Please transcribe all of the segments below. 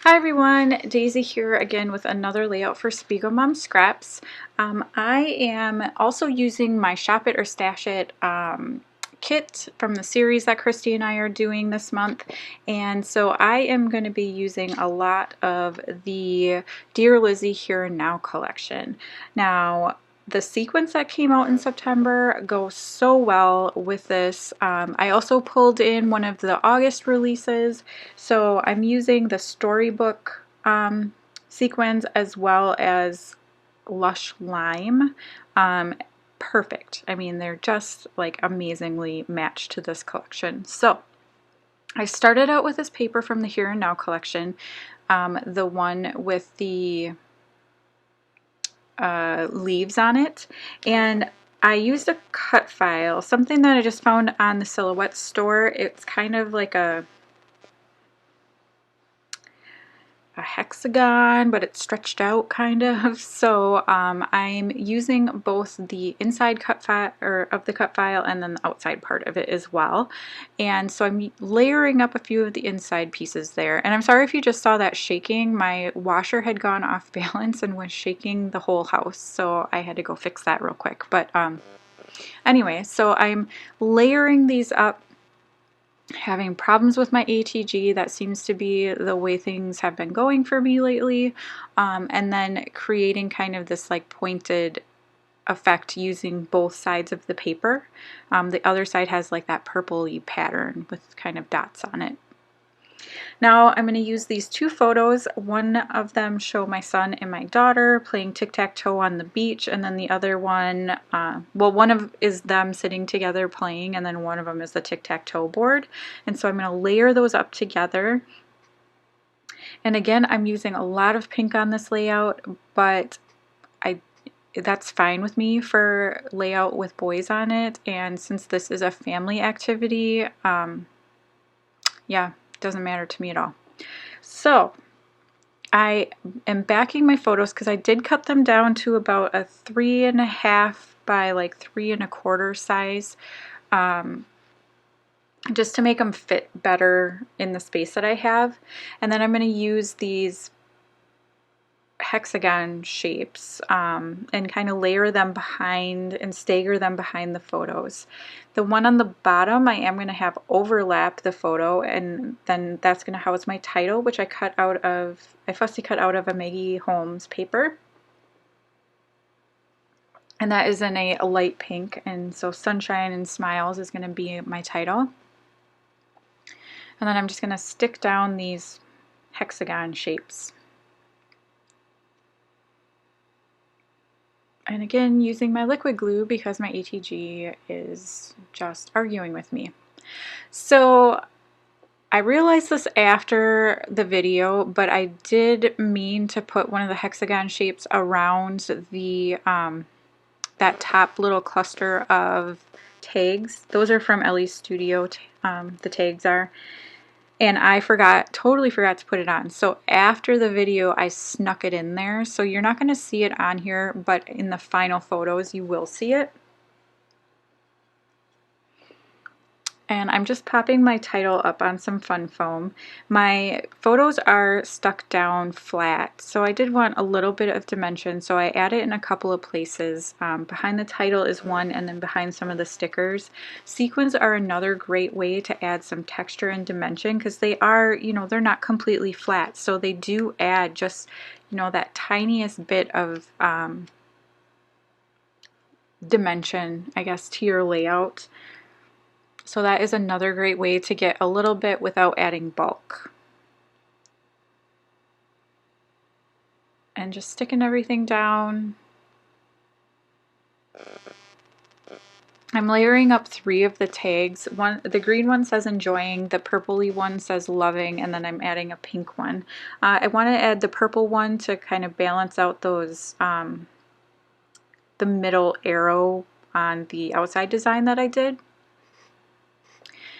Hi everyone, Daisy here again with another layout for SPIEGELMOM Scraps. I am also using my Shop It or Stash It kit from the series that Christy and I are doing this month, and so I am going to be using a lot of the Dear Lizzie Here and Now collection. Now, the sequence that came out in September goes so well with this. I also pulled in one of the August releases, so I'm using the storybook sequence as well as Lush Lime. Perfect. I mean, they're just like amazingly matched to this collection. So I started out with this paper from the Here and Now collection, the one with the leaves on it, and I used a cut file, something that I just found on the Silhouette store. It's kind of like a hexagon, but it's stretched out kind of. So I'm using both the inside cut file of the cut file and then the outside part of it as well. And so I'm layering up a few of the inside pieces there. And I'm sorry if you just saw that shaking. My washer had gone off balance and was shaking the whole house, so I had to go fix that real quick. But anyway, so I'm layering these up, having problems with my ATG. That seems to be the way things have been going for me lately, and then creating kind of this like pointed effect using both sides of the paper. The other side has like that purpley pattern with kind of dots on it. Now I'm going to use these two photos. One of them show my son and my daughter playing tic-tac-toe on the beach, and then the other one, well, one of is them sitting together playing, and then one of them is the tic-tac-toe board. And so I'm going to layer those up together. And again, I'm using a lot of pink on this layout, but that's fine with me for layout with boys on it. And since this is a family activity, yeah, doesn't matter to me at all. So I am backing my photos because I did cut them down to about a 3.5 by like 3.25 size, just to make them fit better in the space that I have. And then I'm going to use these hexagon shapes and kind of layer them behind and stagger them behind the photos. The one on the bottom I am going to have overlap the photo, and then that's going to house my title, which I fussy cut out of a Maggie Holmes paper, and that is in a light pink, and so Sunshine and Smiles is going to be my title. And then I'm just going to stick down these hexagon shapes. And again, using my liquid glue because my ATG is just arguing with me. So I realized this after the video, but I did mean to put one of the hexagon shapes around the that top little cluster of tags. Those are from Ellie's Studio, the tags are. And I totally forgot to put it on. So after the video, I snuck it in there. So you're not going to see it on here, but in the final photos, you will see it. And I'm just popping my title up on some fun foam. My photos are stuck down flat, so I did want a little bit of dimension, so I added in a couple of places. Behind the title is one, and then behind some of the stickers. Sequins are another great way to add some texture and dimension, because they are, you know, they're not completely flat, so they do add just, you know, that tiniest bit of dimension, I guess, to your layout. So that is another great way to get a little bit without adding bulk. And just sticking everything down. I'm layering up 3 of the tags. The green one says enjoying, the purpley one says loving, and then I'm adding a pink one. I want to add the purple one to kind of balance out those, the middle arrow on the outside design that I did.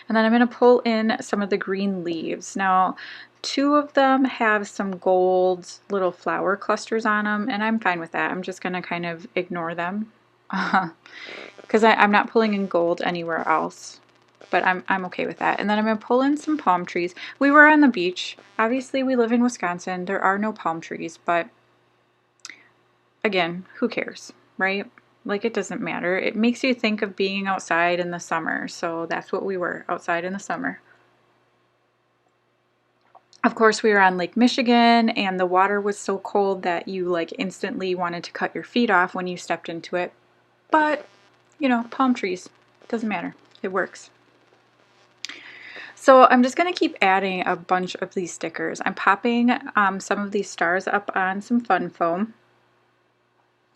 And then I'm going to pull in some of the green leaves. Now, 2 of them have some gold little flower clusters on them, and I'm fine with that. I'm just going to kind of ignore them because I'm not pulling in gold anywhere else. but I'm okay with that. And then I'm going to pull in some palm trees. We were on the beach. Obviously, we live in Wisconsin. There are no palm trees, but again, who cares, right? Like, it doesn't matter. It makes you think of being outside in the summer, so that's what we were, outside in the summer. Of course, we were on Lake Michigan, and the water was so cold that you like instantly wanted to cut your feet off when you stepped into it. But, you know, palm trees, doesn't matter. It works. So I'm just going to keep adding a bunch of these stickers. I'm popping some of these stars up on some fun foam.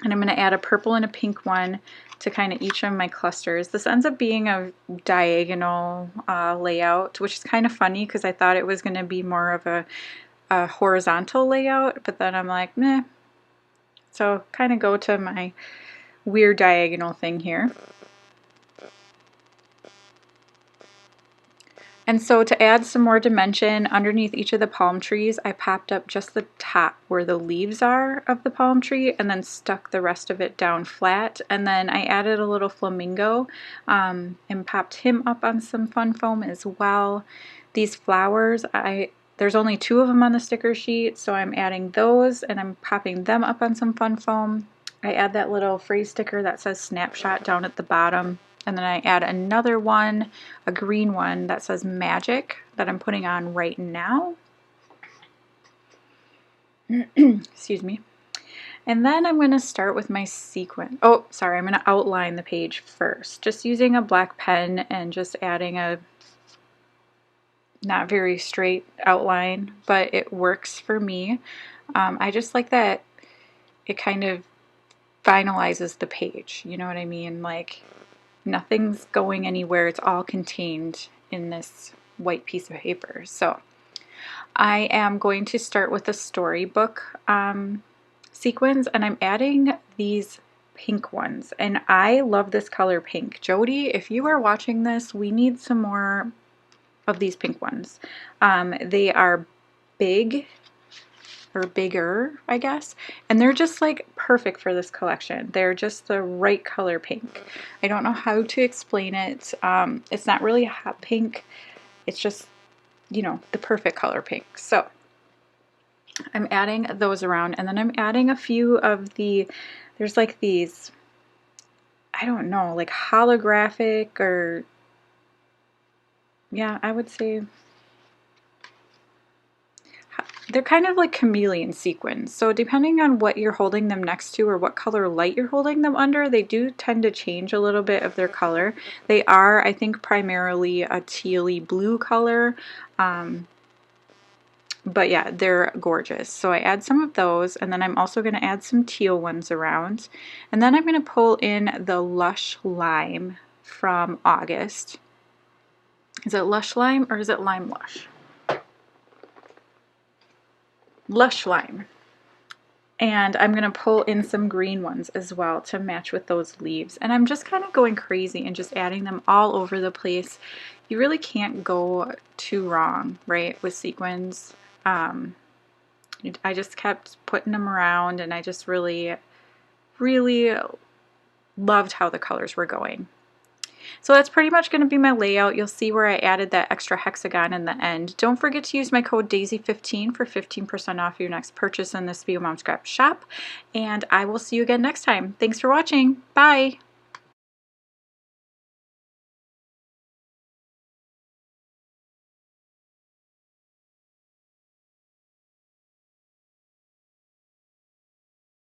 And I'm going to add a purple and a pink one to kind of each of my clusters. This ends up being a diagonal layout, which is kind of funny because I thought it was going to be more of a horizontal layout, but then I'm like, meh. So kind of go to my weird diagonal thing here. And so to add some more dimension underneath each of the palm trees, I popped up just the top where the leaves are of the palm tree and then stuck the rest of it down flat. And then I added a little flamingo and popped him up on some fun foam as well. These flowers, there's only 2 of them on the sticker sheet, so I'm adding those and I'm popping them up on some fun foam. I add that little phrase sticker that says snapshot down at the bottom. And then I add another one, a green one that says magic that I'm putting on right now. Excuse me. And then I'm going to start with my sequin. Oh, sorry, I'm going to outline the page first. Just using a black pen and just adding a not very straight outline, but it works for me. I just like that it kind of finalizes the page. You know what I mean? Like, nothing's going anywhere. It's all contained in this white piece of paper. So I am going to start with a storybook sequins, and I'm adding these pink ones. And I love this color pink. Jody, if you are watching this, we need some more of these pink ones. They are big, or bigger, I guess, and they're just like perfect for this collection. They're just the right color pink. I don't know how to explain it. It's not really a hot pink. It's just, you know, the perfect color pink. So I'm adding those around, and then I'm adding a few of there's like these, I don't know, like holographic, or yeah, I would say they're kind of like chameleon sequins. So depending on what you're holding them next to or what color light you're holding them under, they do tend to change a little bit of their color. They are, I think, primarily a tealy blue color. But yeah, they're gorgeous. So I add some of those, and then I'm also going to add some teal ones around. And then I'm going to pull in the Lush Lime from August. Is it Lush Lime or is it Lime Lush? Lush Lime. And I'm going to pull in some green ones as well to match with those leaves. And I'm just kind of going crazy and just adding them all over the place. You really can't go too wrong, right, with sequins. I just kept putting them around, and I just really, really loved how the colors were going. So that's pretty much going to be my layout. You'll see where I added that extra hexagon in the end. Don't forget to use my code DAISY15 for 15% off your next purchase in the Spiegel Mom Scraps shop. And I will see you again next time. Thanks for watching. Bye!